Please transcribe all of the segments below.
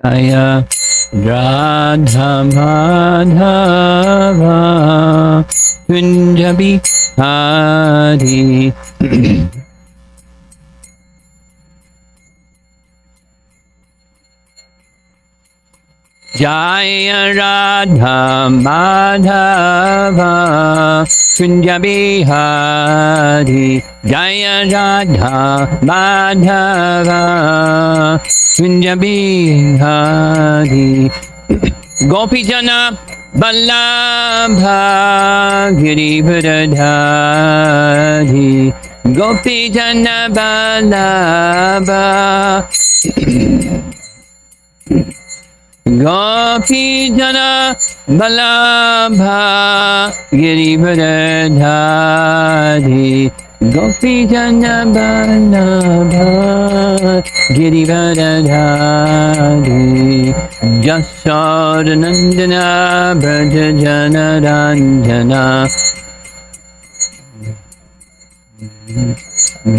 Jaya Radha Madhava Kunjabi Hari. Jaya Radha Madhava Kunja Bihari. Jaya Radha Madhava Kunja Bihari. Gopi Jana Vallabha Girivardhari. Gopi Jana Vallabha Gopi Jana Vallabha Girivardhari. Gopi Jana Vallabha Girivardhari. Jasodanandana Braja Jana Ranjana.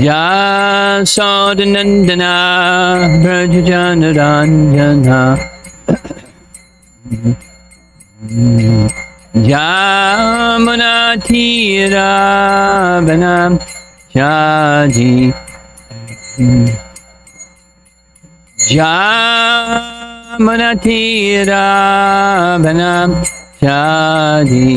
Jasodanandana Braja Jana Ranjana. Jamuna Tira Banam Shaji. Jamuna Tira Banam Shaji.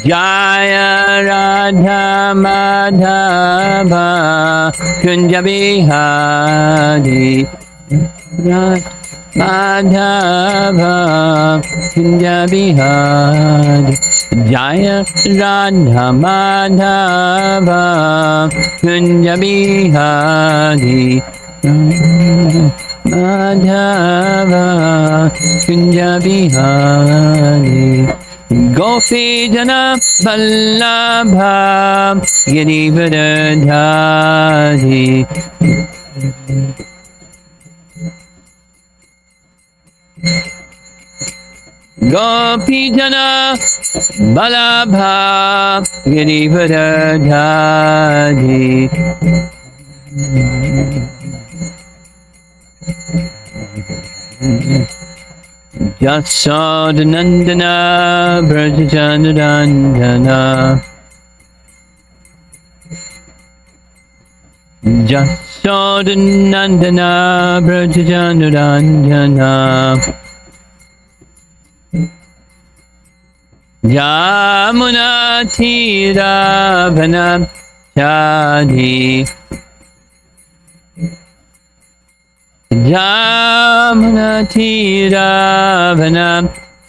Jaya Radha Madhava Kunja Bihari. Madhava Kunja Bihari. Jaya Radha Madhava Kunja Bihari. Madhava Kunja Bihari. Gopi Jana Vallabha Girivardhari. Gopi Jana Vallabha Girivardhari. Jasodanandana Braja Jana Ranjana. Jasodanandana Braja Jana Ranjana. Jamuna Tira Banam Shadi. Jamuna Tira Banam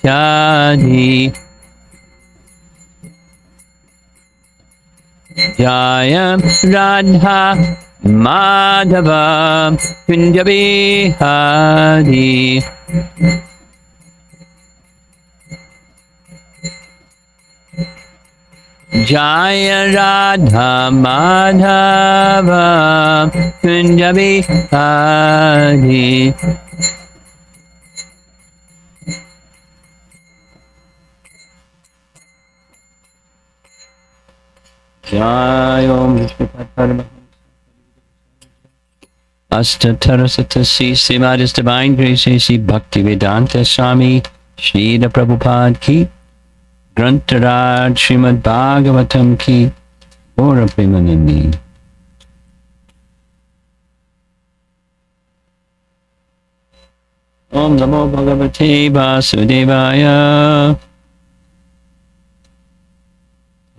Shadi. Jaya Radha Madhava Kunja Bihari. Jaya Radha Madhava Kunja Bihari. Jaya Om Astatarasatasi Simadis Divine Grace A.C. Bhaktivedanta Swami Srila Prabhupada Ki Grantaraj Srimad Bhagavatam Ki Gaura Premanandi. Om Namo Bhagavate Vasudevaya.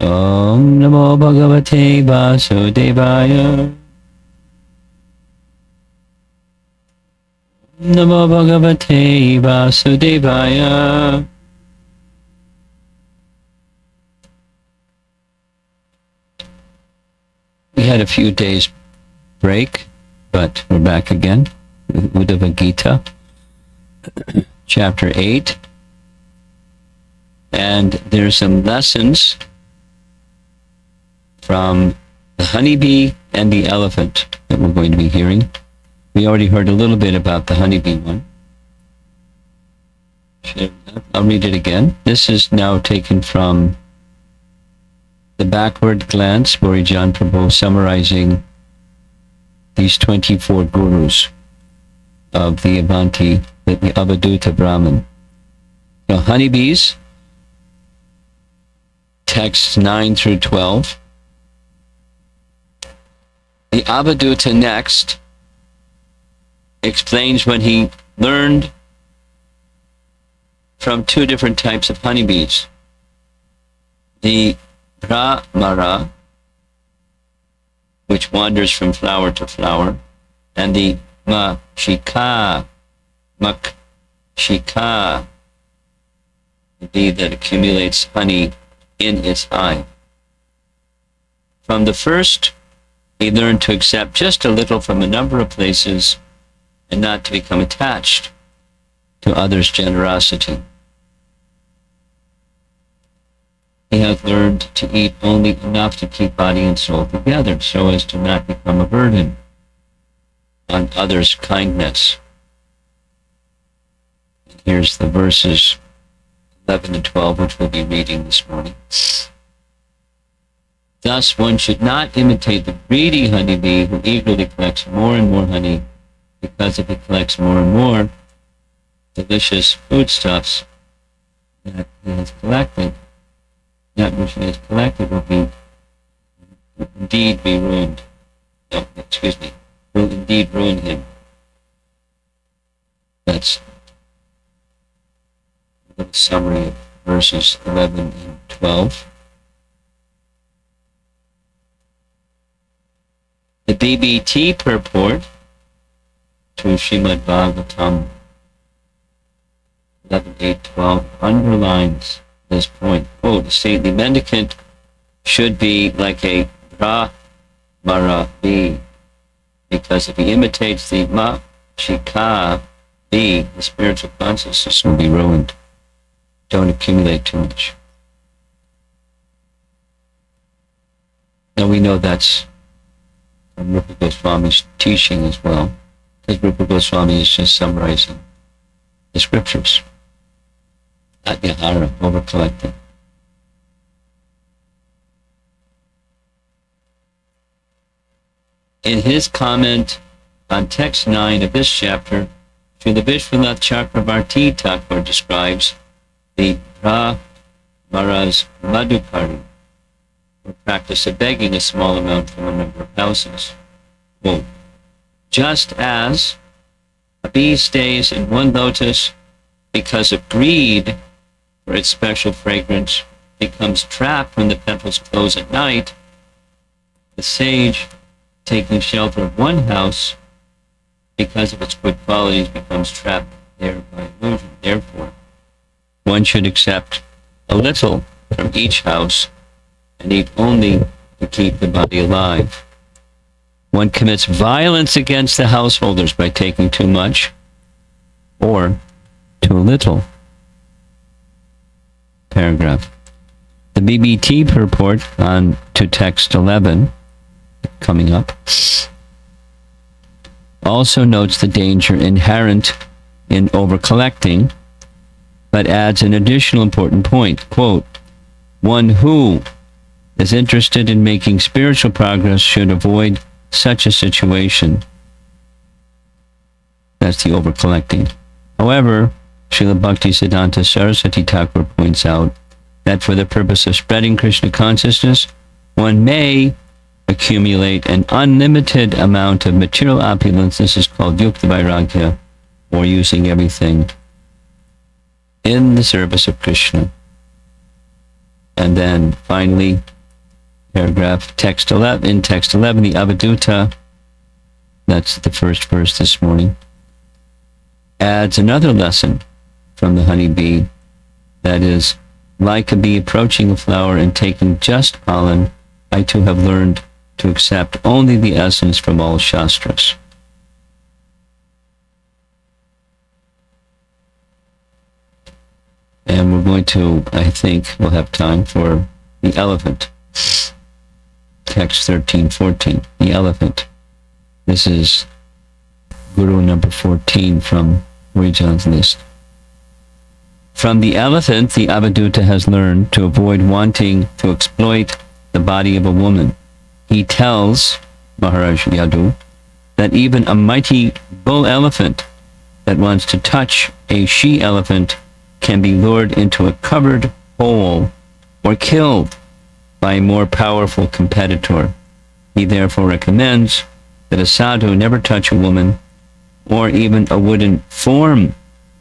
Om Namo Bhagavate Vasudevaya. Namo Bhagavate Vasudevaya. We had a few days break, but we're back again with Uddhava Gita, chapter 8. And there's some lessons from the honeybee and the elephant that we're going to be hearing. We already heard a little bit about the honeybee one. I'll read it again. This is now taken from the backward glance, Borijan Prabhu summarizing the these 24 gurus of the Avadhuta Brahman. Now, honeybees, texts 9 through 12. The Avadhuta next explains when he learned from two different types of honeybees. The Brahmara, which wanders from flower to flower, and the Makshika, the bee that accumulates honey in its eye. From the first, he learned to accept just a little from a number of places and not to become attached to others' generosity. He has learned to eat only enough to keep body and soul together so as to not become a burden on others' kindness. Here's the verses 11 and 12, which we'll be reading this morning. Thus, one should not imitate the greedy honeybee who eagerly collects more and more honey, because if he collects more and more delicious foodstuffs that he has collected, that which he has collected will indeed be ruined. No, excuse me, will indeed ruin him. That's a little summary of verses 11 and 12. The BBT purport to Srimad Bhagavatam 11.8.12 underlines this point. Quote, a saintly mendicant should be like a Brahmara bee, because if he imitates the Makshika bee, the spiritual consciousness will be ruined. Don't accumulate too much. Now we know that's from Rupa Goswami's teaching as well, because Rupa Goswami is just summarizing the scriptures. Atyahara, over-collecting. In his comment on text 9 of this chapter, Srila Vishwanath Chakravarti Thakur describes the Brahmara's madhukari, or practice of begging a small amount from a number of houses. Quote, just as a bee stays in one lotus because of greed for its special fragrance, becomes trapped when the petals close at night, the sage, taking shelter of one house because of its good qualities, becomes trapped there by illusion. Therefore, one should accept a little from each house and eat only to keep the body alive. One commits violence against the householders by taking too much or too little. Paragraph. The BBT purport on to text 11, coming up, also notes the danger inherent in over-collecting, but adds an additional important point. Quote, one who is interested in making spiritual progress should avoid such a situation. That's the over-collecting. However, Srila Bhaktisiddhanta Saraswati Thakur points out that for the purpose of spreading Krishna consciousness, one may accumulate an unlimited amount of material opulence. This is called Yukta Vairagya, or using everything in the service of Krishna. And then finally, paragraph text 11, in text 11, the Avadhuta, that's the first verse this morning, adds another lesson from the honeybee, that is, like a bee approaching a flower and taking just pollen, I too have learned to accept only the essence from all shastras. And we're going to, I think, we'll have time for the elephant. Text 13:14, the elephant. This is Guru number 14 from Horijan's list. From the elephant, the Avadhuta has learned to avoid wanting to exploit the body of a woman. He tells Maharaj Yadu that even a mighty bull elephant that wants to touch a she elephant can be lured into a covered hole or killed by a more powerful competitor. He therefore recommends that a sadhu never touch a woman or even a wooden form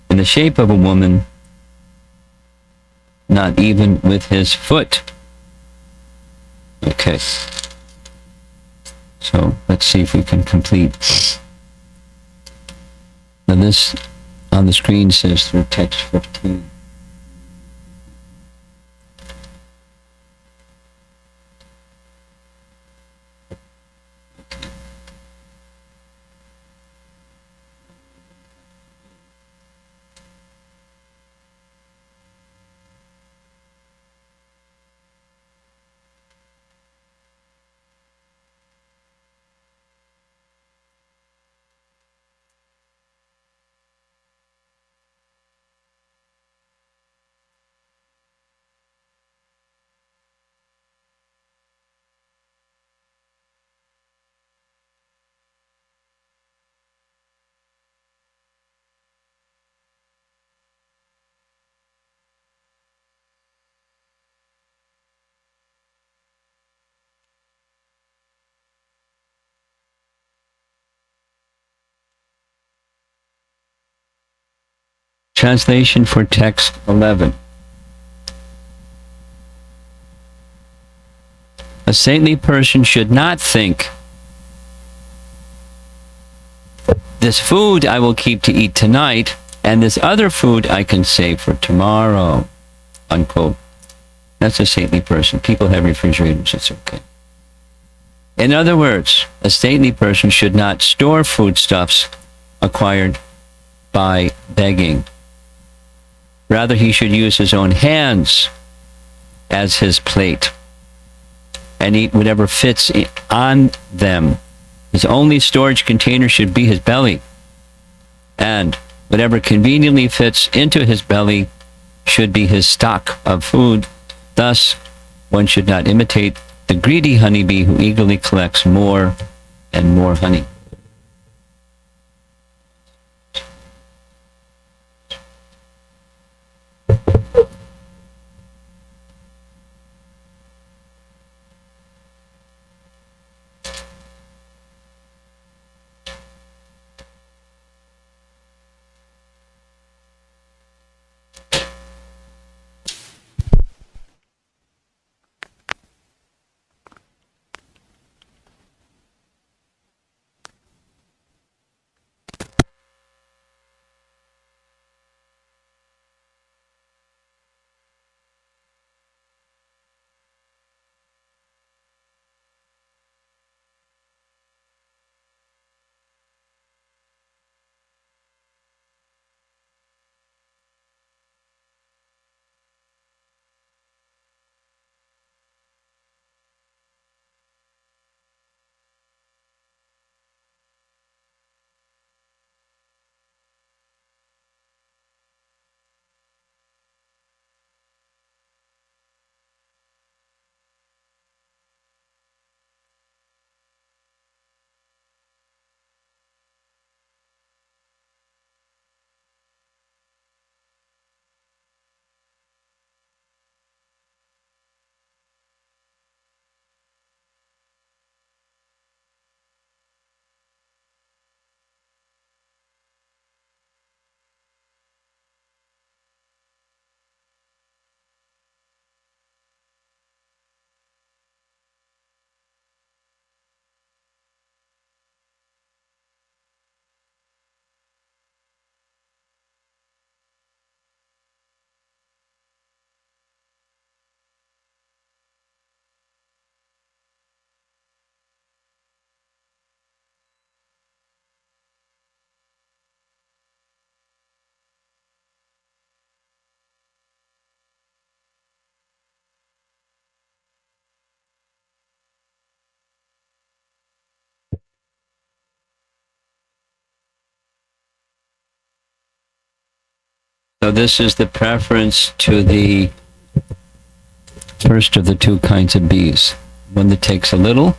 in the shape of a woman, not even with his foot. Okay. So let's see if we can complete. Now this on the screen says through text 15. Translation for text 11. A saintly person should not think, this food I will keep to eat tonight, and this other food I can save for tomorrow, unquote. That's a saintly person. People have refrigerators, it's okay. In other words, a saintly person should not store foodstuffs acquired by begging. Rather, he should use his own hands as his plate and eat whatever fits on them. His only storage container should be his belly, and whatever conveniently fits into his belly should be his stock of food. Thus, one should not imitate the greedy honeybee who eagerly collects more and more honey. So this is the preference to the first of the two kinds of bees. One that takes a little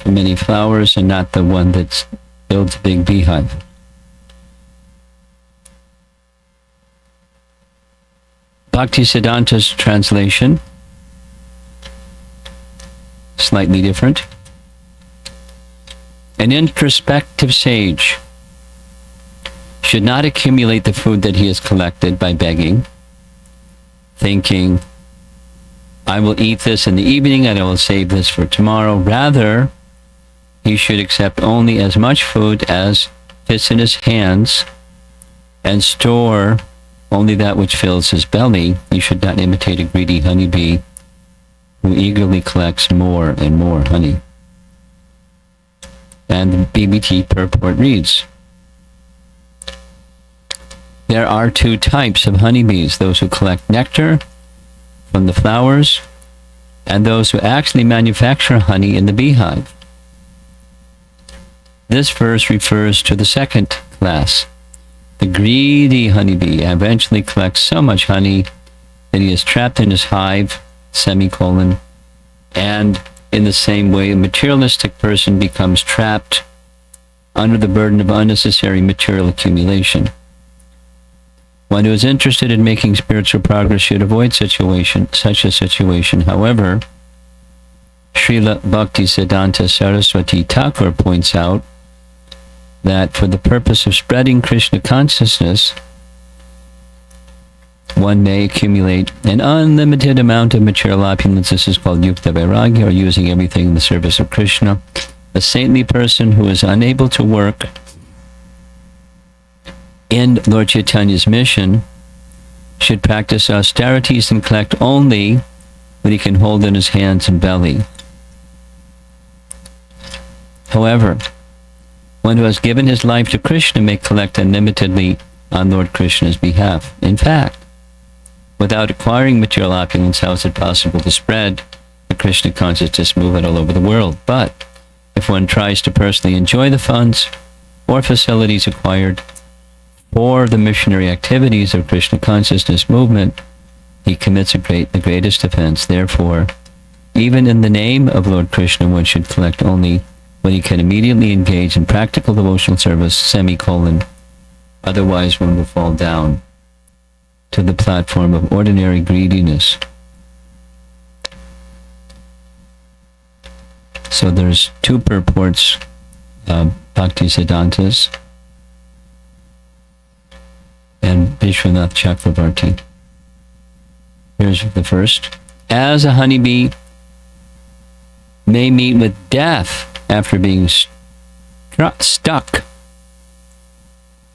for many flowers and not the one that builds a big beehive. Bhaktisiddhanta's translation, slightly different. An introspective sage should not accumulate the food that he has collected by begging, thinking, I will eat this in the evening and I will save this for tomorrow. Rather, he should accept only as much food as fits in his hands and store only that which fills his belly. He should not imitate a greedy honeybee who eagerly collects more and more honey. And the BBT purport reads, there are two types of honeybees, those who collect nectar from the flowers and those who actually manufacture honey in the beehive. This verse refers to the second class. The greedy honeybee eventually collects so much honey that he is trapped in his hive, semicolon, and in the same way a materialistic person becomes trapped under the burden of unnecessary material accumulation. One who is interested in making spiritual progress should avoid such a situation. However, Srila Bhaktisiddhanta Saraswati Thakur points out that for the purpose of spreading Krishna consciousness, one may accumulate an unlimited amount of material opulence. This is called Yukta Vairagya, or using everything in the service of Krishna. A saintly person who is unable to work in Lord Chaitanya's mission should practice austerities and collect only what he can hold in his hands and belly. However, one who has given his life to Krishna may collect unlimitedly on Lord Krishna's behalf. In fact, without acquiring material opulence, how is it possible to spread the Krishna consciousness movement all over the world? But if one tries to personally enjoy the funds or facilities acquired for the missionary activities of Krishna consciousness movement, he commits the greatest offense. Therefore, even in the name of Lord Krishna, one should collect only when he can immediately engage in practical devotional service, semicolon. Otherwise, one will fall down to the platform of ordinary greediness. So there's two purports, Bhaktisiddhanta's and Vishwanath Chakravarti. Here's the first. As a honeybee may meet with death after being stuck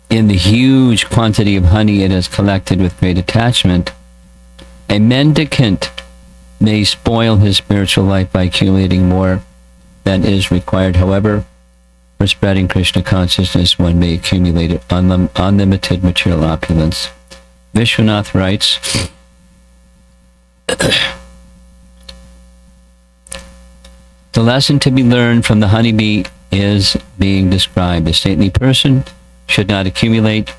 in the huge quantity of honey it has collected with great attachment, a mendicant may spoil his spiritual life by accumulating more than is required. However, for spreading Krishna consciousness, one may accumulate unlimited material opulence. Vishwanath writes, the lesson to be learned from the honeybee is being described. A saintly person should not accumulate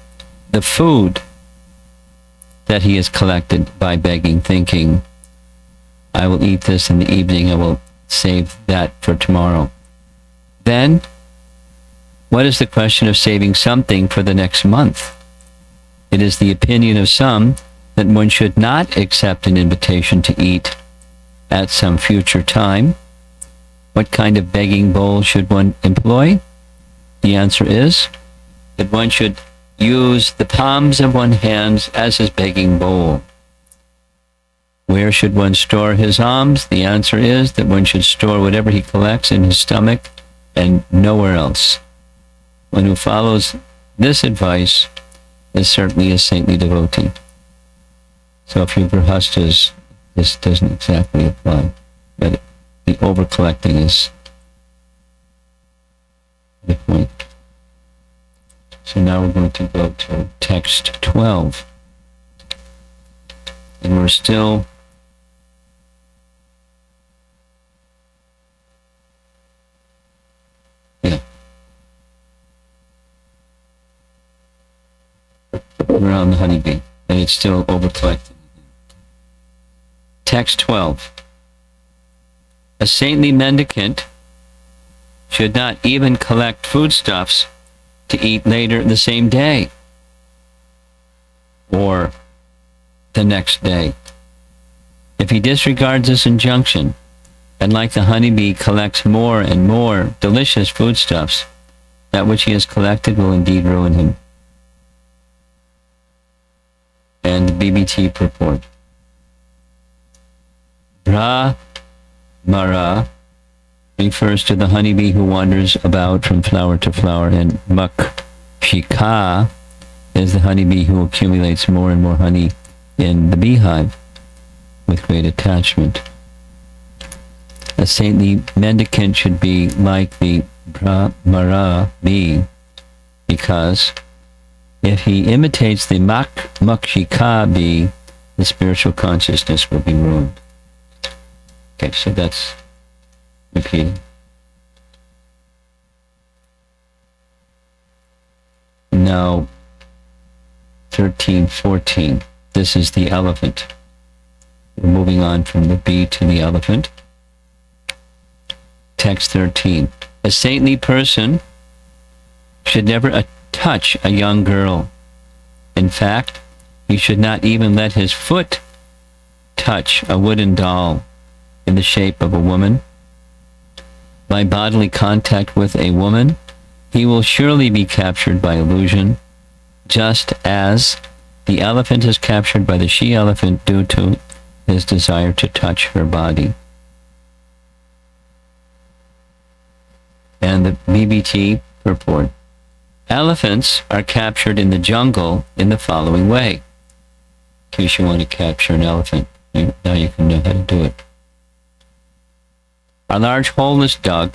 the food that he has collected by begging, thinking, I will eat this in the evening, I will save that for tomorrow. Then, what is the question of saving something for the next month? It is the opinion of some that one should not accept an invitation to eat at some future time. What kind of begging bowl should one employ? The answer is that one should use the palms of one's hands as his begging bowl. Where should one store his alms? The answer is that one should store whatever he collects in his stomach and nowhere else. One who follows this advice is certainly a saintly devotee. So if you're grihastas, this doesn't exactly apply, but the over-collecting is the point. So now we're going to go to text 12. And we're still around the honeybee, and it's still over-collecting. Text 12. A saintly mendicant should not even collect foodstuffs to eat later the same day or the next day. If he disregards this injunction, and like the honeybee collects more and more delicious foodstuffs, that which he has collected will indeed ruin him. And the BBT purport. Brahmara refers to the honeybee who wanders about from flower to flower, and Makshika is the honeybee who accumulates more and more honey in the beehive with great attachment. A saintly mendicant should be like the Brahmara bee, because if he imitates the Makshika bee, the spiritual consciousness will be ruined. Okay, so that's repeating. Now, 13:14. This is the elephant. We're moving on from the bee to the elephant. Text 13. A saintly person should never touch a young girl. In fact, he should not even let his foot touch a wooden doll in the shape of a woman. By bodily contact with a woman, he will surely be captured by illusion, just as the elephant is captured by the she-elephant due to his desire to touch her body. And the BBT purport. Elephants are captured in the jungle in the following way. In case you want to capture an elephant, now you can know how to do it. A large hole is dug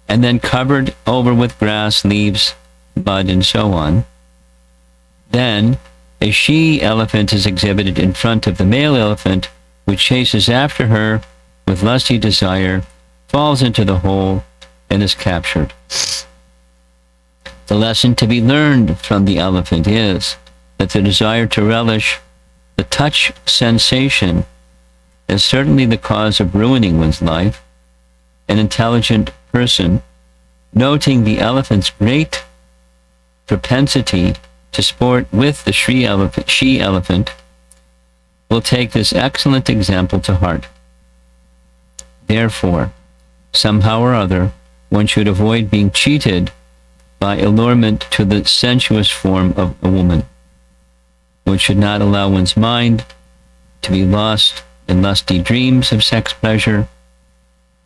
and then covered over with grass, leaves, mud, and so on. Then a she-elephant is exhibited in front of the male elephant, which chases after her with lusty desire, falls into the hole, and is captured. The lesson to be learned from the elephant is that the desire to relish the touch sensation is certainly the cause of ruining one's life. An intelligent person, noting the elephant's great propensity to sport with the she-elephant, will take this excellent example to heart. Therefore, somehow or other, one should avoid being cheated by allurement to the sensuous form of a woman. One should not allow one's mind to be lost in lusty dreams of sex pleasure.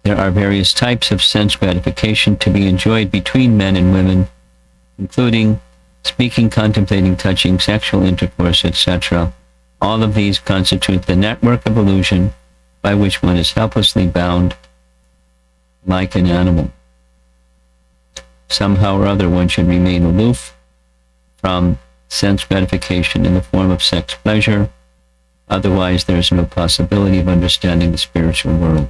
There are various types of sense gratification to be enjoyed between men and women, including speaking, contemplating, touching, sexual intercourse, etc. All of these constitute the network of illusion by which one is helplessly bound like an animal. Somehow or other, one should remain aloof from sense gratification in the form of sex pleasure. Otherwise, there is no possibility of understanding the spiritual world.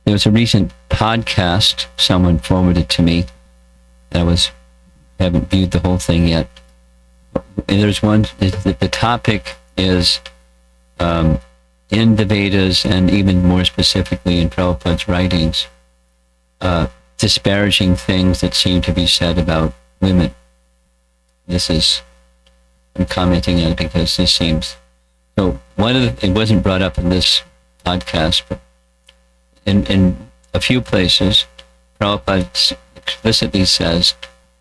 There was a recent podcast someone forwarded to me. Haven't viewed the whole thing yet. And there's one. The topic is in the Vedas, and even more specifically in Prabhupada's writings, disparaging things that seem to be said about women. I'm commenting on it because this seems. So it wasn't brought up in this podcast, but in a few places, Prabhupada explicitly says,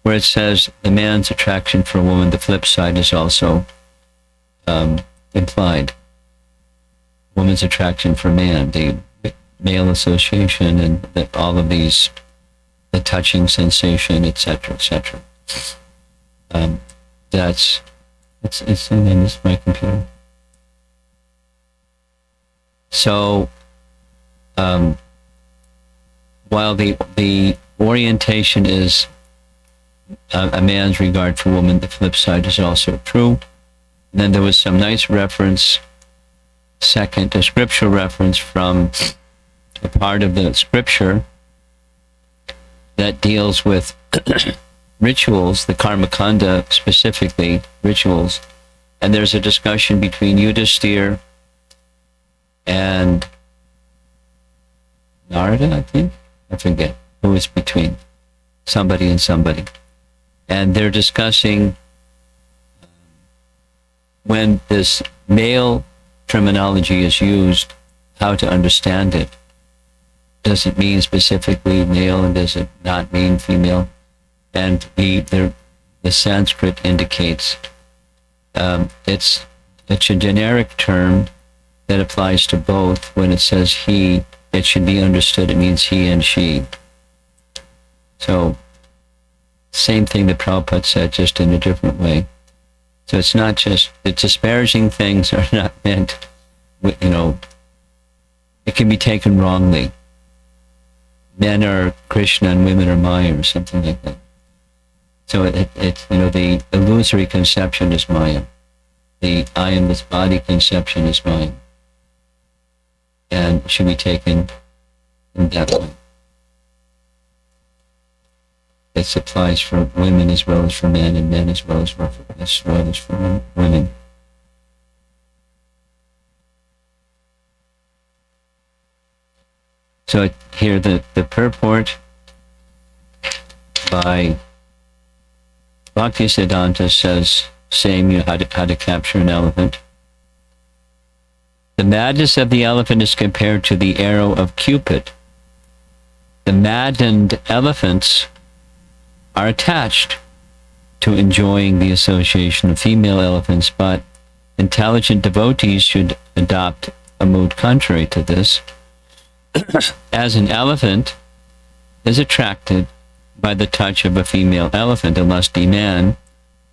where it says the man's attraction for a woman, the flip side is also implied. Woman's attraction for man, the male association, and all of these, the touching sensation, etc., etc. It's in this my computer. So, while the orientation is a man's regard for woman, the flip side is also true. And then there was some nice reference, a scriptural reference from a part of the scripture that deals with rituals, the Karmakanda specifically, rituals, and there's a discussion between Yudhisthira and Narada, I think? I forget who is between somebody and somebody. And they're discussing when this male terminology is used, how to understand it. Does it mean specifically male and does it not mean female? And the Sanskrit indicates it's a generic term that applies to both. When it says he, it should be understood it means he and she. So, same thing that Prabhupada said, just in a different way. So it's not just, the disparaging things are not meant, it can be taken wrongly. Men are Krishna and women are Maya or something like that. So the illusory conception is Maya. The I am this body conception is Maya. And should be taken in that way. This applies for women as well as for men, and men as well as for women. So here the purport by Bhaktisiddhanta says, same, how to capture an elephant. The madness of the elephant is compared to the arrow of Cupid. The maddened elephants are attached to enjoying the association of female elephants, but intelligent devotees should adopt a mood contrary to this. As an elephant is attracted by the touch of a female elephant, a lusty man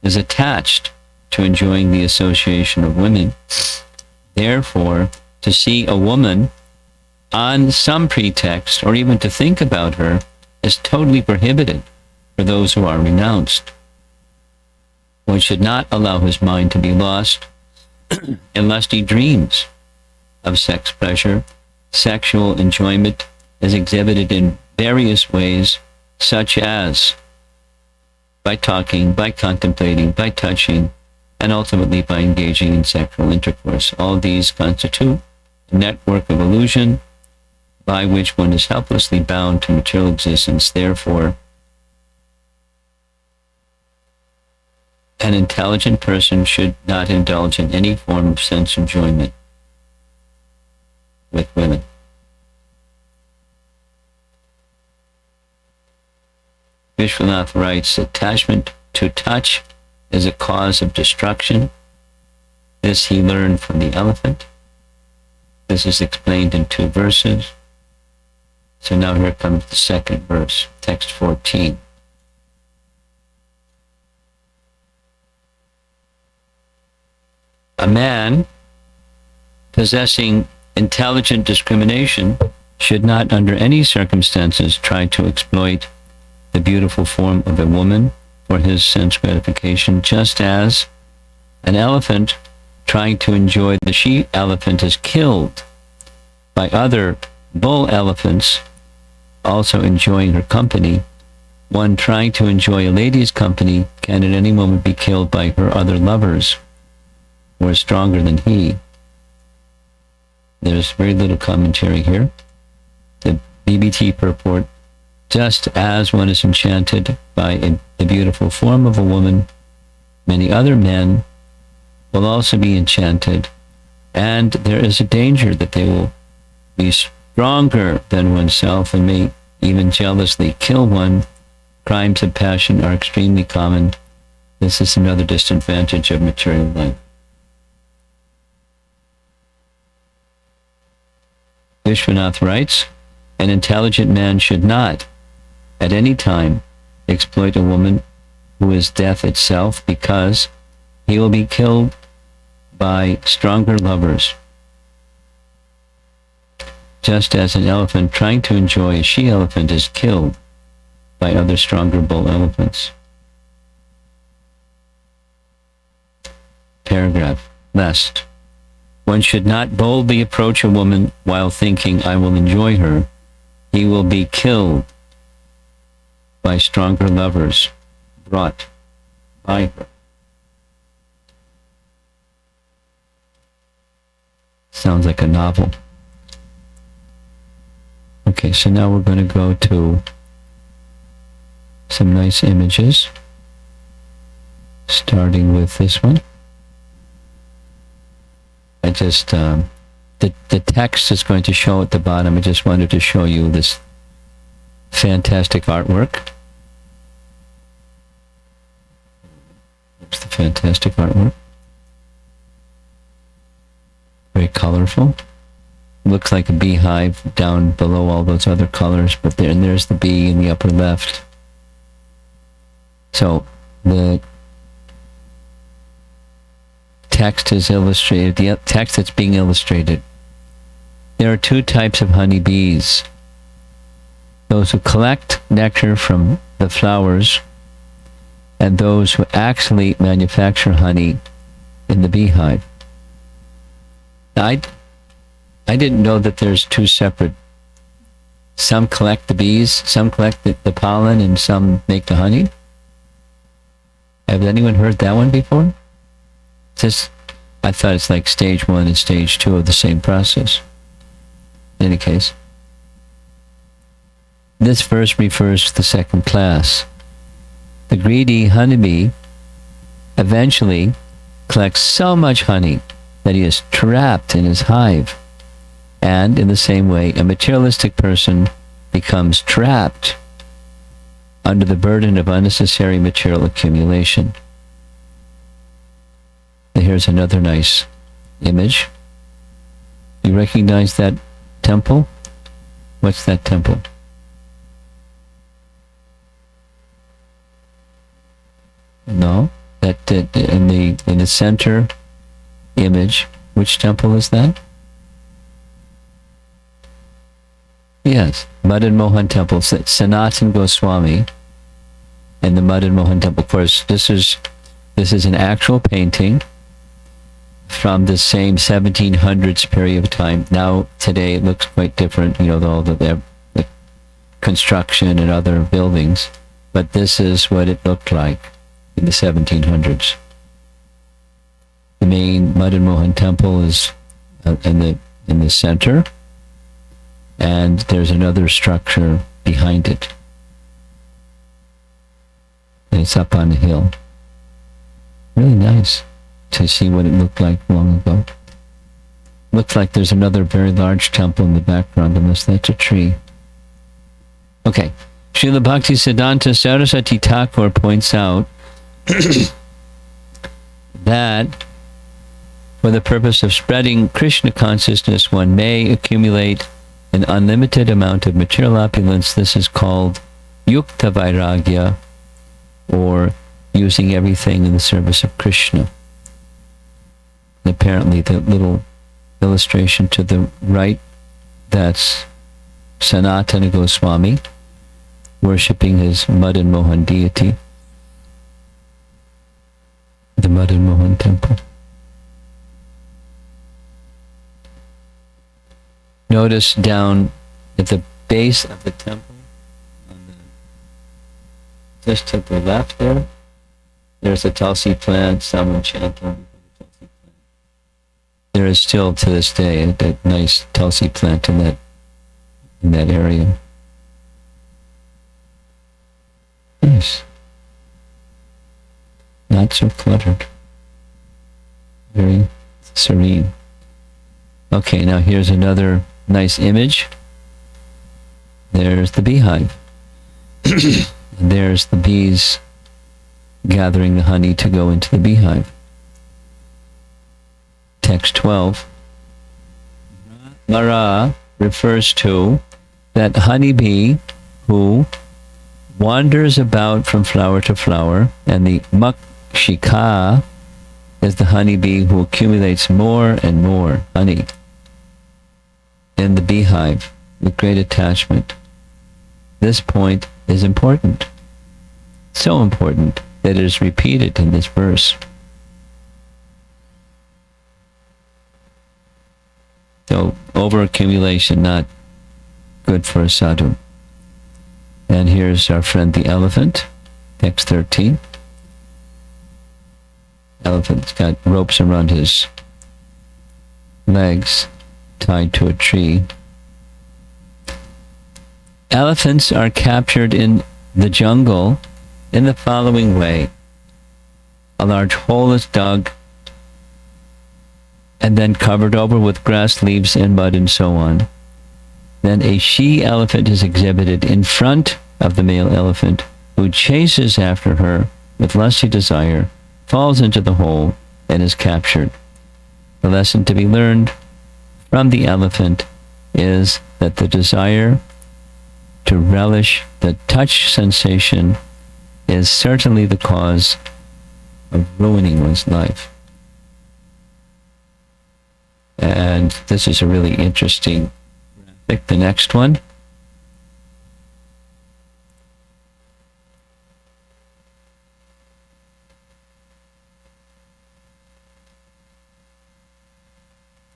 is attached to enjoying the association of women. Therefore, to see a woman on some pretext, or even to think about her, is totally prohibited for those who are renounced. One should not allow his mind to be lost in lusty dreams of sex pleasure. Sexual enjoyment is exhibited in various ways, such as by talking, by contemplating, by touching, and ultimately by engaging in sexual intercourse. All these constitute a network of illusion by which one is helplessly bound to material existence. Therefore, an intelligent person should not indulge in any form of sense enjoyment with women. Vishwanath writes, attachment to touch is a cause of destruction. This he learned from the elephant. This is explained in 2 verses. So now here comes the second verse, text 14. A man possessing intelligent discrimination should not under any circumstances try to exploit the beautiful form of a woman for his sense gratification, just as an elephant trying to enjoy the she-elephant is killed by other bull elephants also enjoying her company. One trying to enjoy a lady's company can at any moment be killed by her other lovers who are stronger than he. There's very little commentary here. The BBT purport, just as one is enchanted by the beautiful form of a woman, many other men will also be enchanted, and there is a danger that they will be stronger than oneself and may even jealously kill one. Crimes of passion are extremely common. This is another disadvantage of material life. Vishwanath writes, an intelligent man should not, at any time, exploit a woman who is death itself, because he will be killed by stronger lovers. Just as an elephant trying to enjoy a she-elephant is killed by other stronger bull elephants. Paragraph. Lest one should not boldly approach a woman while thinking, I will enjoy her. He will be killed by stronger lovers. brought by her. Sounds like a novel. Okay, so now we're going to go to some nice images, starting with this one. I just, the text is going to show at the bottom. I just wanted to show you this fantastic artwork. There's the fantastic artwork. Very colorful. Looks like a beehive down below all those other colors, but there's the bee in the upper left. So the text is illustrated, the text that's being illustrated. There are two types of honeybees. Those who collect nectar from the flowers and those who actually manufacture honey in the beehive. I didn't know that there's two separate. Some collect the bees, some collect the pollen, and some make the honey. Have anyone heard that one before? I thought it's like stage 1 and stage 2 of the same process. In any case, this verse refers to the second class. The greedy honeybee eventually collects so much honey that he is trapped in his hive. And in the same way, a materialistic person becomes trapped under the burden of unnecessary material accumulation. And here's another nice image. You recognize that temple? What's that temple? No, that in the center image. Which temple is that? Yes, Madan Mohan Temple, Sanatan Goswami, and the Madan Mohan Temple. Of course, this is an actual painting from the same 1700s period of time. Now, today, it looks quite different, all the construction and other buildings. But this is what it looked like in the 1700s. The main Madan Mohan Temple is in the center, and there's another structure behind it. And it's up on the hill. Really nice to see what it looked like long ago. Looks like there's another very large temple in the background, unless that's a tree. Okay. Srila Bhakti Siddhanta Saraswati Thakur points out that for the purpose of spreading Krishna consciousness, one may accumulate an unlimited amount of material opulence. This is called Yukta Vairagya, or using everything in the service of Krishna. And apparently the little illustration to the right, that's Sanatana Goswami worshipping his Madan Mohan deity, the Madan Mohan temple. Notice down at the base of the temple, just to the left there's a Tulsi plant, someone chanting. There is still to this day a nice Tulsi plant in that area. Nice. Not so cluttered. Very serene. Okay, now here's another nice image. There's the beehive. And there's the bees gathering the honey to go into the beehive. Text 12. Mara refers to that honeybee who wanders about from flower to flower, and the makshika is the honeybee who accumulates more and more honey in the beehive with great attachment. This point is important. So important that it is repeated in this verse. So, overaccumulation, not good for a sadhu. And here's our friend the elephant. Text 13. Elephant's got ropes around his legs tied to a tree. Elephants are captured in the jungle in the following way. A large hole is dug and then covered over with grass, leaves, and mud, and so on. Then a she-elephant is exhibited in front of the male elephant, who chases after her with lusty desire, falls into the hole, and is captured. The lesson to be learned from the elephant is that the desire to relish the touch sensation is certainly the cause of ruining one's life. And this is a really interesting graphic. The next one.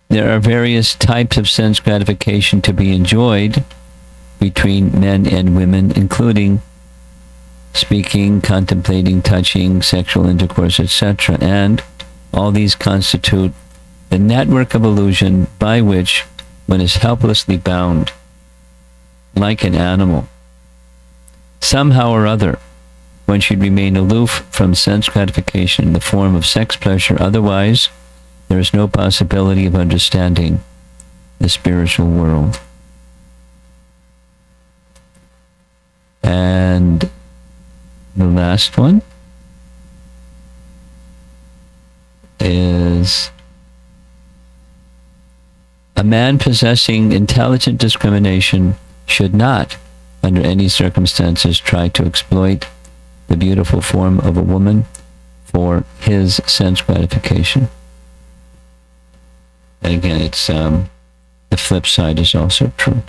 There are various types of sense gratification to be enjoyed between men and women, including speaking, contemplating, touching, sexual intercourse, etc. And all these constitute the network of illusion by which one is helplessly bound, like an animal. Somehow or other, one should remain aloof from sense gratification in the form of sex pleasure. Otherwise, there is no possibility of understanding the spiritual world. And the last one is a man possessing intelligent discrimination should not, under any circumstances, try to exploit the beautiful form of a woman for his sense gratification. And again, it's the flip side is also true.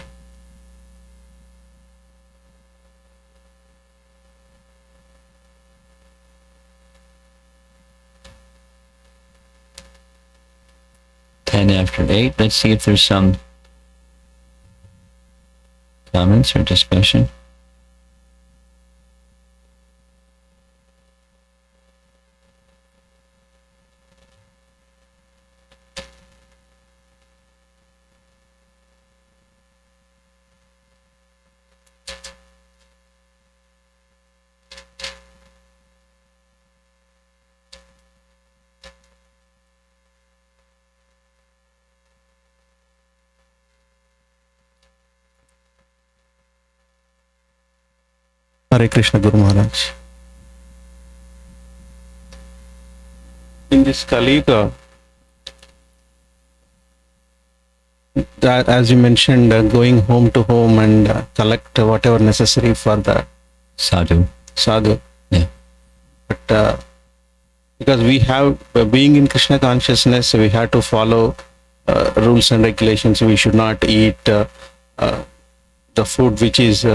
After 8. Let's see if there's some comments or discussion. Hare Krishna Guru Maharaj. In this Kali Yuga, that as you mentioned, going home to home and collect whatever necessary for the sadhu. Yeah. But because we have, being in Krishna consciousness, we have to follow rules and regulations. We should not eat the food which is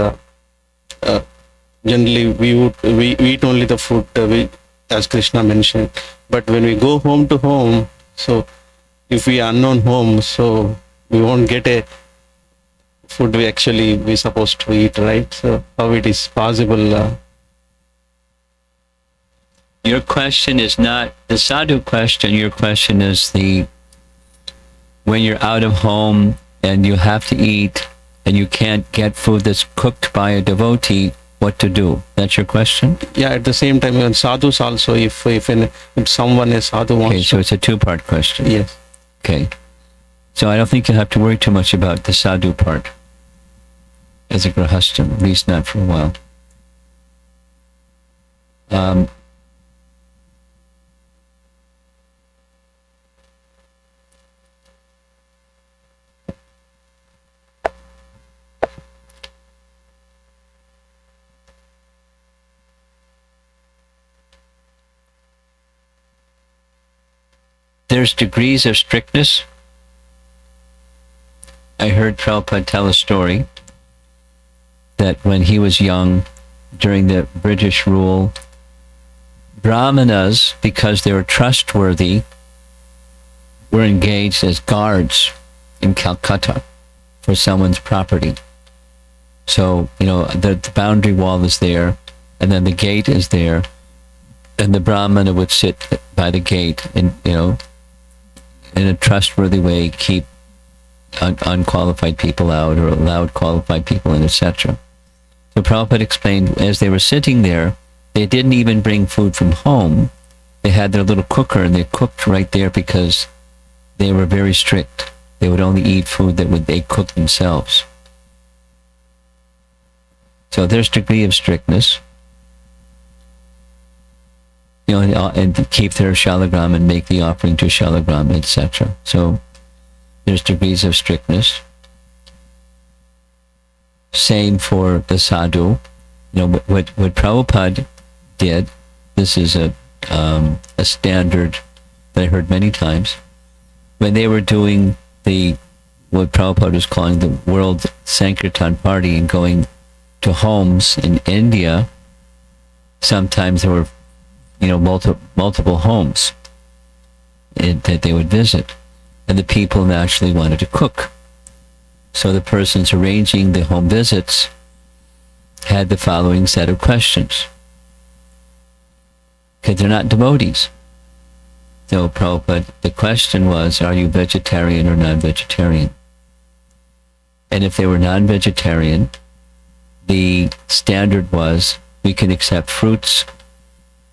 generally we eat only the food as Krishna mentioned. But when we go home to home, so if we are unknown home, so we won't get a food we supposed to eat, right? So how it is possible? Your question is not the sadhu question. Your question is when you're out of home and you have to eat and you can't get food that's cooked by a devotee, what to do? That's your question? Yeah, at the same time, even sadhus also, if someone is sadhu wants Okay, so it's a two-part question. Yes. Okay. So I don't think you'll have to worry too much about the sadhu part as a grahastha, at least not for a while. There's degrees of strictness. I heard Prabhupada tell a story that when he was young, during the British rule, Brahmanas, because they were trustworthy, were engaged as guards in Calcutta for someone's property. So, the boundary wall is there, and then the gate is there, and the Brahmana would sit by the gate and, in a trustworthy way, keep unqualified people out or allowed qualified people in, etc. So Prabhupada explained, as they were sitting there, they didn't even bring food from home. They had their little cooker and they cooked right there because they were very strict. They would only eat food that they cooked themselves. So there's degree of strictness. And keep their shalagram and make the offering to shalagram, etc. So there's degrees of strictness. Same for the sadhu. What Prabhupada did, this is a standard that I heard many times, when they were doing what Prabhupada was calling the World Sankirtan Party and going to homes in India, sometimes there were multiple homes that they would visit, and the people naturally wanted to cook. So the persons arranging the home visits had the following set of questions, because they're not devotees. So Prabhupada, the question was, are you vegetarian or non-vegetarian? And if they were non-vegetarian, the standard was, we can accept fruits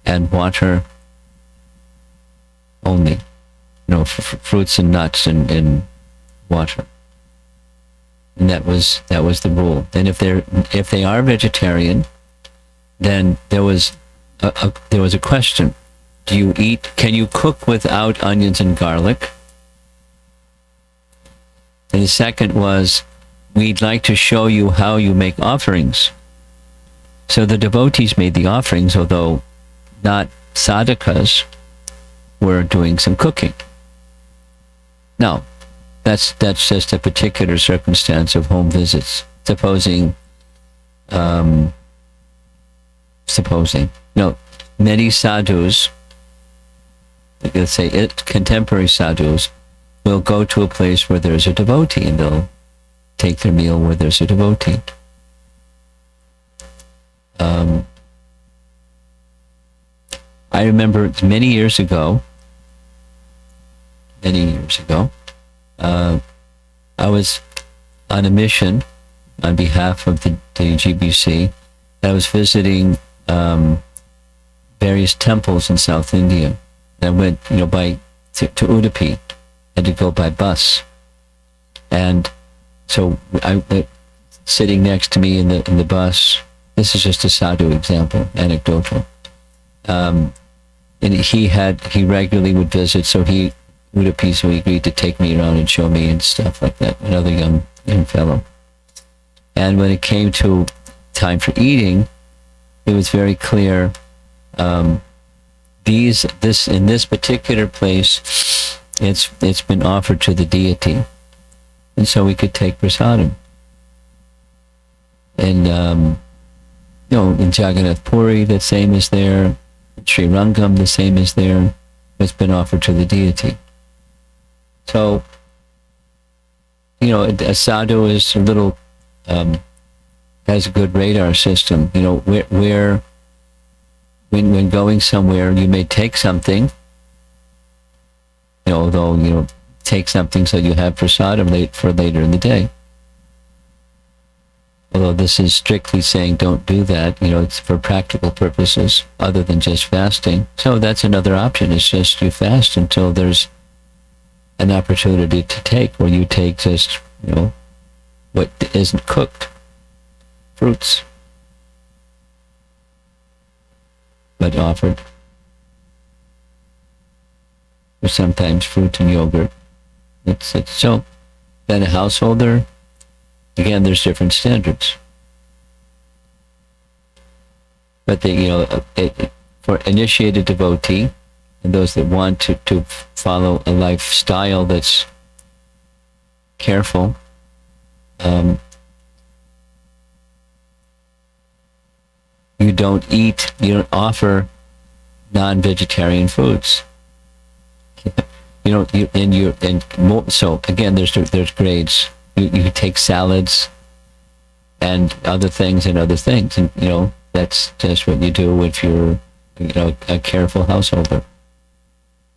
and water only. Fruits and nuts and water. And that was the rule. Then if they are vegetarian, then there was a question. Can you cook without onions and garlic? And the second was, we'd like to show you how you make offerings. So the devotees made the offerings, although not sadhakas were doing some cooking. Now, that's just a particular circumstance of home visits. Supposing, many sadhus, let's say contemporary sadhus, will go to a place where there's a devotee and they'll take their meal where there's a devotee. I remember many years ago, I was on a mission on behalf of the GBC. I was visiting various temples in South India. I went, to Udupi. Had to go by bus, and so sitting next to me in the bus. This is just a sadhu example, anecdotal. And he regularly would visit, so he agreed to take me around and show me and stuff like that. Another young fellow. And when it came to time for eating, it was very clear. In this particular place, it's been offered to the deity, and so we could take prasadam. And in Jagannath Puri, the same is there. In Sri Rangam, the same is there. It's been offered to the deity. So, a sadhu is a little has a good radar system. Where when going somewhere, you may take something. Although take something so you have prasadam for later in the day. Although this is strictly saying don't do that, it's for practical purposes other than just fasting. So that's another option. It's just you fast until there's an opportunity to take, where you take just, what isn't cooked, fruits, but offered. Or sometimes fruit and yogurt. It's so. Then a householder, again, there's different standards. But for initiated devotee and those that want to follow a lifestyle that's careful, you don't offer non-vegetarian foods. So again, there's grades. You take salads and other things, and That's just what you do if you're, a careful householder.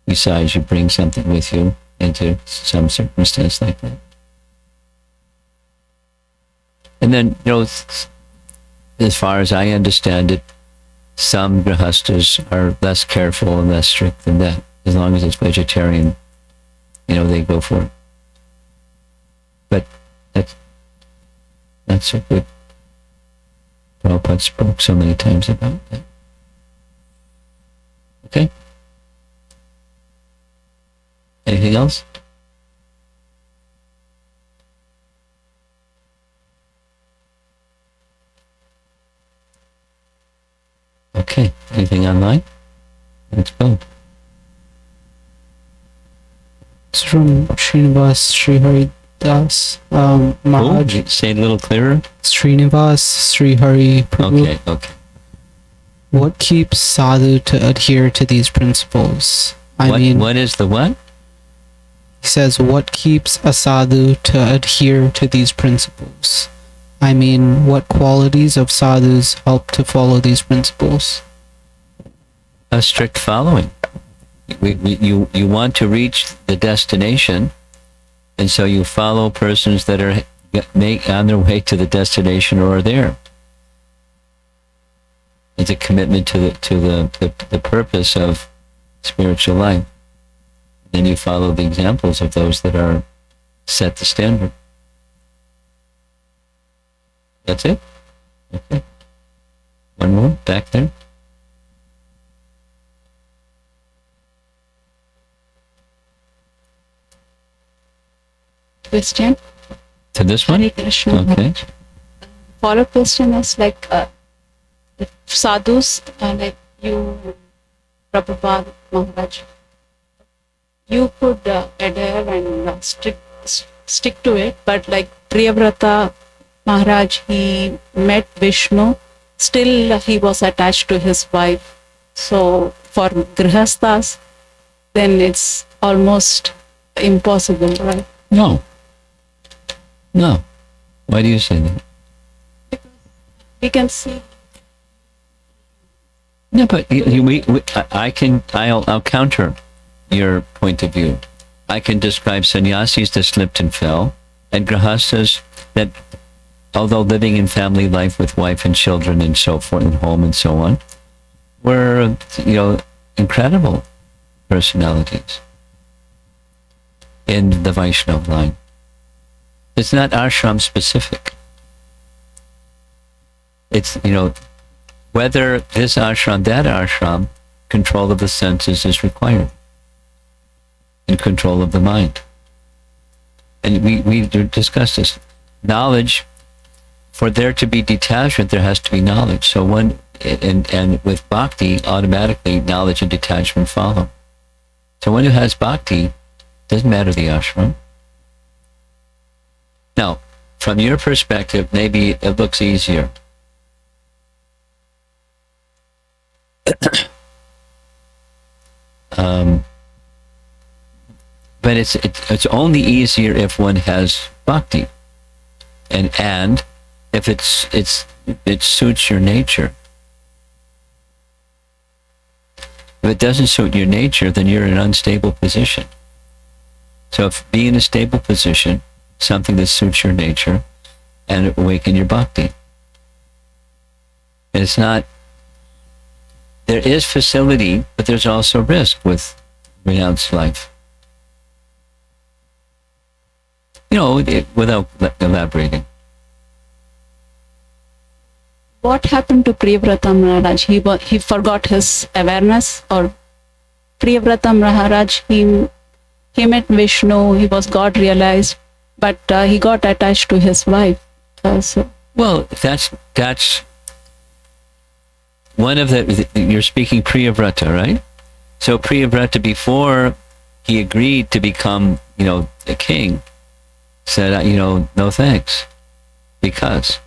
Besides, you bring something with you into some circumstance like that. And then, as far as I understand it, some grihastas are less careful and less strict than that. As long as it's vegetarian, they go for it. But that's what Prabhupada spoke so many times about that. Okay? Anything else? Okay. Anything online? Let's go. It's from Srinivas Srihari Das Maharaj. Oh, say it a little clearer. Srinivas Srihari Prabhu. Okay. What keeps sadhu to adhere to these principles? What is the what? He says, what keeps a sadhu to adhere to these principles? What qualities of sadhus help to follow these principles? A strict following. You want to reach the destination, and so you follow persons that are on their way to the destination or are there. It's a commitment to the purpose of spiritual life. Then you follow the examples of those that are set the standard. That's it? Okay. One more, back there. Question. To this one? Hare Krishna. Okay. Follow-up question is if sadhus, like you, Prabhupada, Maharaj, you could adhere and stick to it, but like Priyavrata Maharaj, he met Vishnu, still he was attached to his wife. So for grihasthas, then it's almost impossible, right? No. Why do you say that? We can see. No, but I'll counter your point of view. I can describe sannyasis that slipped and fell, and grihastas that, although living in family life with wife and children and so forth, and home and so on, were, incredible personalities in the Vaishnava line. It's not ashram specific. It's, whether this ashram, that ashram, control of the senses is required. And control of the mind. And we discussed this. Knowledge, for there to be detachment, there has to be knowledge. So and with bhakti, automatically knowledge and detachment follow. So one who has bhakti, doesn't matter the ashram. Now, from your perspective, maybe it looks easier. But it's only easier if one has bhakti, and if it suits your nature. If it doesn't suit your nature, then you're in an unstable position. So be in a stable position, something that suits your nature, and awaken your bhakti. And it's not. There is facility, but there's also risk with renounced life. Without elaborating. What happened to Priyavrata Maharaj? He forgot his awareness, or Priyavrata Maharaj, he met Vishnu, he was God realized, but he got attached to his wife. Well, that's one of you're speaking Priyavrata, right? So Priyavrata, before he agreed to become, a king, said, no thanks, because.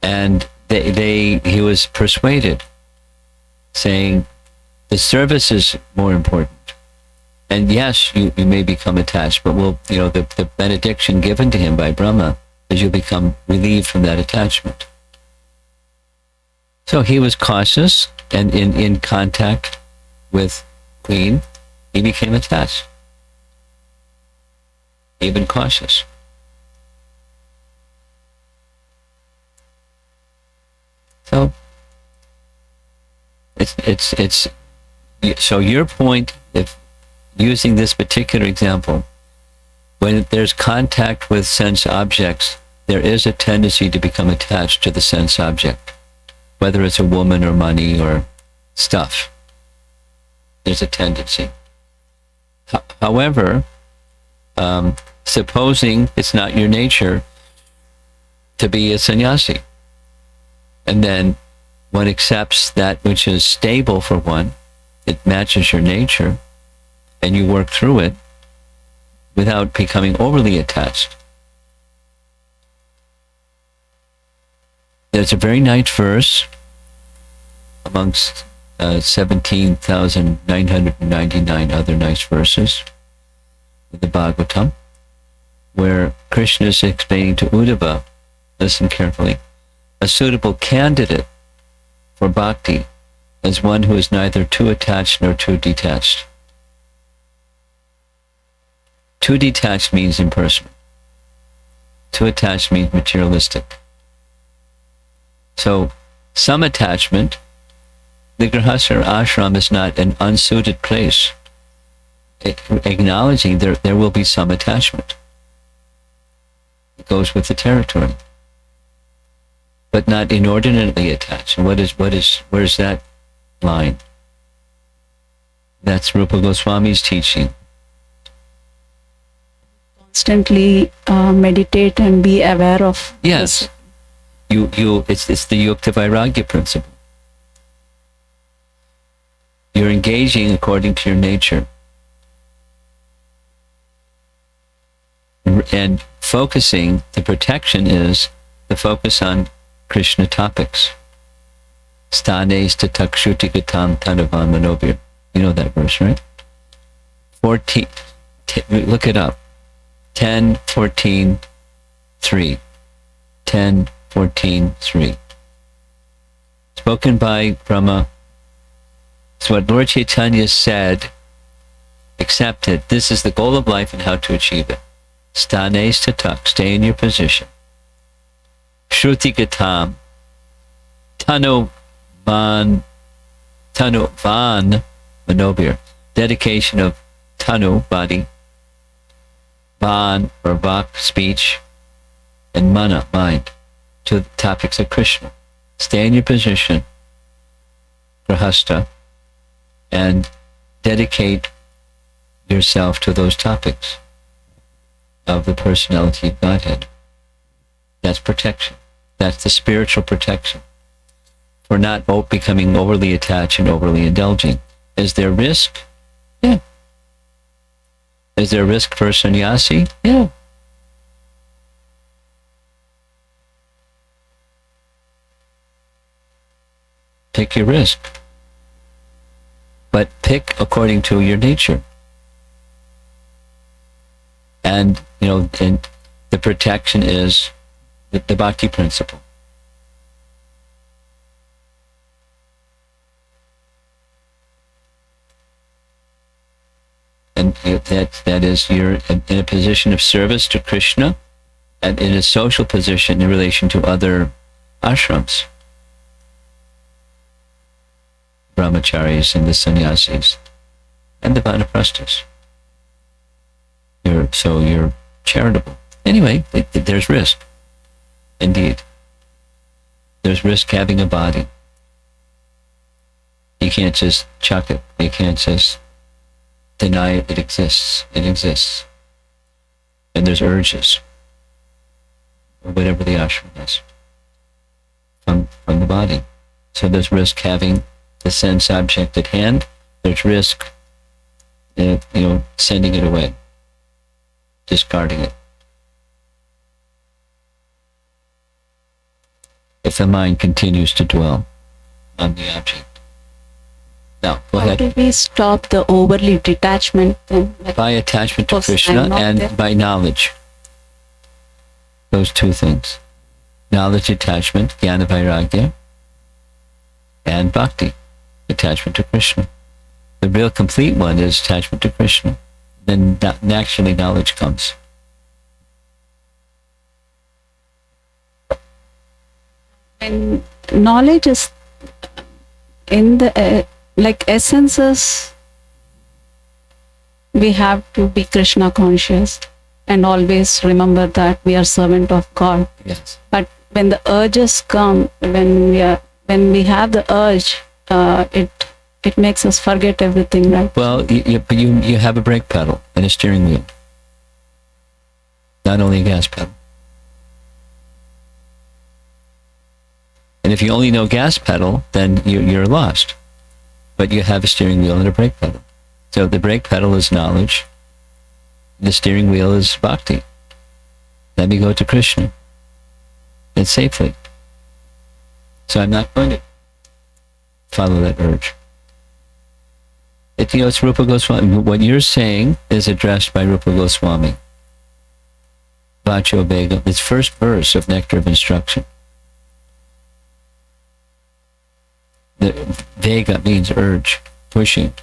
And he was persuaded, saying, the service is more important. And yes, you may become attached, but the benediction given to him by Brahma is you'll become relieved from that attachment. So he was cautious, and in contact with Queen, he became attached. Even cautious. So it's so your point, if using this particular example, when there's contact with sense objects, there is a tendency to become attached to the sense object, whether it's a woman or money or stuff. There's a tendency. However, supposing it's not your nature to be a sannyasi, and then one accepts that which is stable for one, it matches your nature, and you work through it without becoming overly attached. There's a very nice verse amongst 17,999 other nice verses in the Bhagavatam, where Krishna is explaining to Uddhava, listen carefully, a suitable candidate for bhakti is one who is neither too attached nor too detached. Too detached means impersonal. Too attached means materialistic. So, some attachment, the grihastha or ashram is not an unsuited place. Acknowledging there will be some attachment. It goes with the territory. But not inordinately attached. And where's that line? That's Rupa Goswami's teaching. Constantly meditate and be aware of Yes. this. It's the Yukta Vairagya principle. You're engaging according to your nature. And focusing, the protection is the focus on Krishna topics. Stanes to takshutigatam tanavan manobir. You know that verse, right? 14, look it up. 10, 14, 3. 10, 14, 3. Spoken by Brahma. It's what Lord Chaitanya said, accepted. This is the goal of life and how to achieve it. Stanes tatak, stay in your position. Shruti gatam, tanu van manobir, dedication of tanu, body, van or vak, speech, and mana, mind, to the topics of Krishna. Stay in your position, grihastha, and dedicate yourself to those topics of the personality of Godhead. That's protection. That's the spiritual protection. For not becoming overly attached and overly indulging. Is there risk? Yeah. Is there risk for sannyasi? Yeah. Take your risk. But pick according to your nature. And, and the protection is the bhakti principle. And that is, you're in a position of service to Krishna and in a social position in relation to other ashrams, brahmacharis and the sannyasis and the vanaprasthas. You're charitable. Anyway, there's risk. Indeed. There's risk having a body. You can't just chuck it. You can't just deny it. It exists. It exists. And there's urges, or whatever the ashram is, from the body. So there's risk having the sense object at hand. There's risk, sending it away, discarding it. If the mind continues to dwell on the object. Now, go ahead. How do we stop the overly detachment then? By attachment to Because Krishna I'm not and there. by knowledge. Those two things. Knowledge, attachment, jnana vairagya, and bhakti, attachment to Krishna. The real complete one is attachment to Krishna. Then naturally knowledge comes. And knowledge is in the like essences. We have to be Krishna conscious and always remember that we are servant of God. Yes. But when the urges come, when we have the urge, it makes us forget everything, right? Well, you have a brake pedal and a steering wheel, not only a gas pedal. And if you only know gas pedal, then you're lost. But you have a steering wheel and a brake pedal. So the brake pedal is knowledge. The steering wheel is bhakti. Let me go to Krishna. And safely. So I'm not going to follow that urge. It's Rupa Goswami. What you're saying is addressed by Rupa Goswami. Vacho Vega, its first verse of Nectar of Instruction. The Vega means urge, pushing.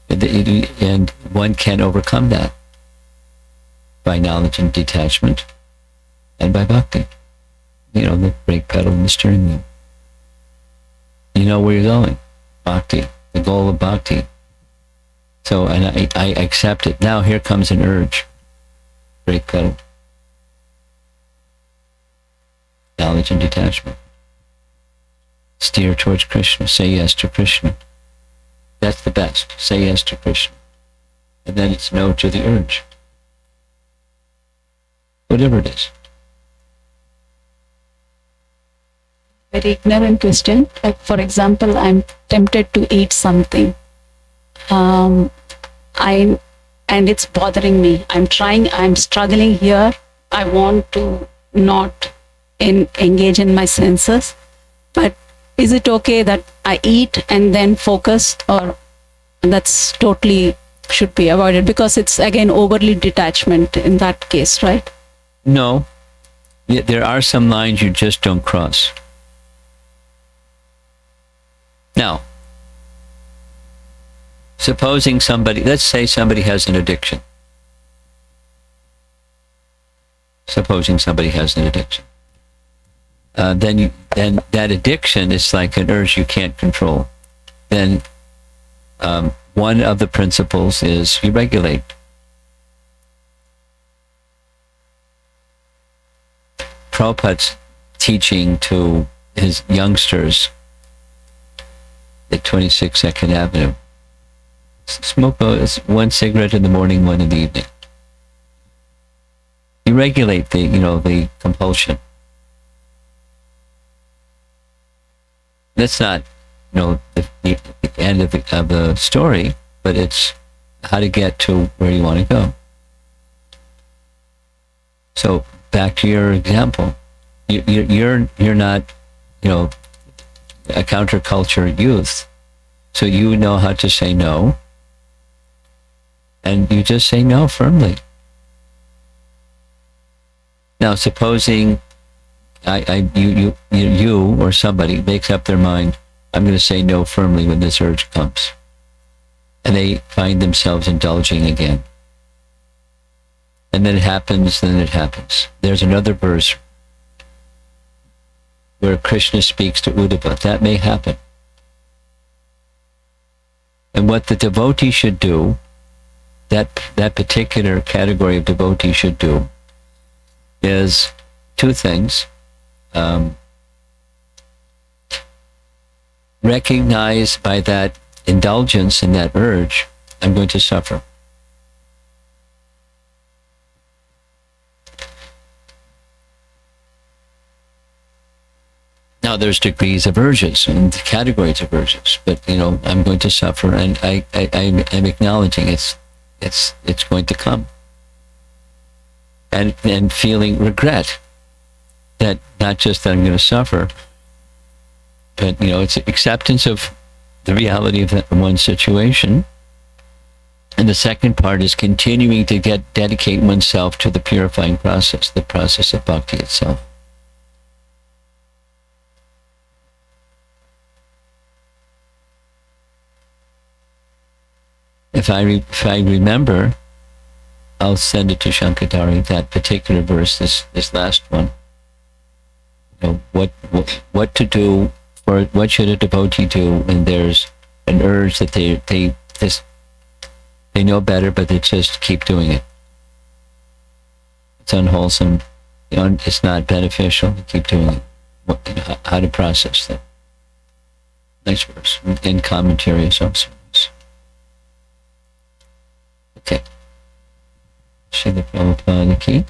And one can overcome that by knowledge and detachment and by bhakti. The brake pedal and the steering wheel. You know where you're going. Bhakti, the goal of bhakti. So, and I accept it. Now here comes an urge. Brake pedal. Knowledge and detachment. Steer towards Krishna. Say yes to Krishna. That's the best. Say yes to Krishna. And then it's no to the urge. Whatever it is. Very ignorant question. Like, for example, I'm tempted to eat something. And it's bothering me. I'm struggling here. I want to not engage in my senses. But is it okay that I eat and then focus, or that's totally should be avoided because it's again overly detachment in that case, right? No. There are some lines you just don't cross. Now, supposing let's say somebody has an addiction. Supposing somebody has an addiction. Then that addiction is like an urge you can't control. Then one of the principles is you regulate. Prabhupada's teaching to his youngsters at 26 2nd Avenue. Smoke one cigarette in the morning, one in the evening. You regulate the compulsion. That's not, the end of the story, but it's how to get to where you want to go. So back to your example, you're not, a counterculture youth, so you know how to say no, and you just say no firmly. Now, supposing you or somebody makes up their mind, I'm going to say no firmly when this urge comes, and they find themselves indulging again, and then it happens. There's another verse where Krishna speaks to Uddhava. That may happen. And what the devotee should do, that particular category of devotee should do, is two things. Recognize by that indulgence and that urge, I'm going to suffer. Now there's degrees of urges and categories of urges, but I'm going to suffer, and I'm acknowledging it's going to come, and feeling regret that not just that I'm going to suffer, but it's acceptance of the reality of one's situation. And the second part is continuing to dedicate oneself to the purifying process, the process of bhakti itself. if I remember, I'll send it to Shankatari, that particular verse, this last one. You know, what to do, or what should a devotee do when there's an urge that they know better, but they just keep doing it. It's unwholesome. You know, it's not beneficial to keep doing it. How to process that. Nice verse. In commentaries also. Okay. Srila Prabhupada ki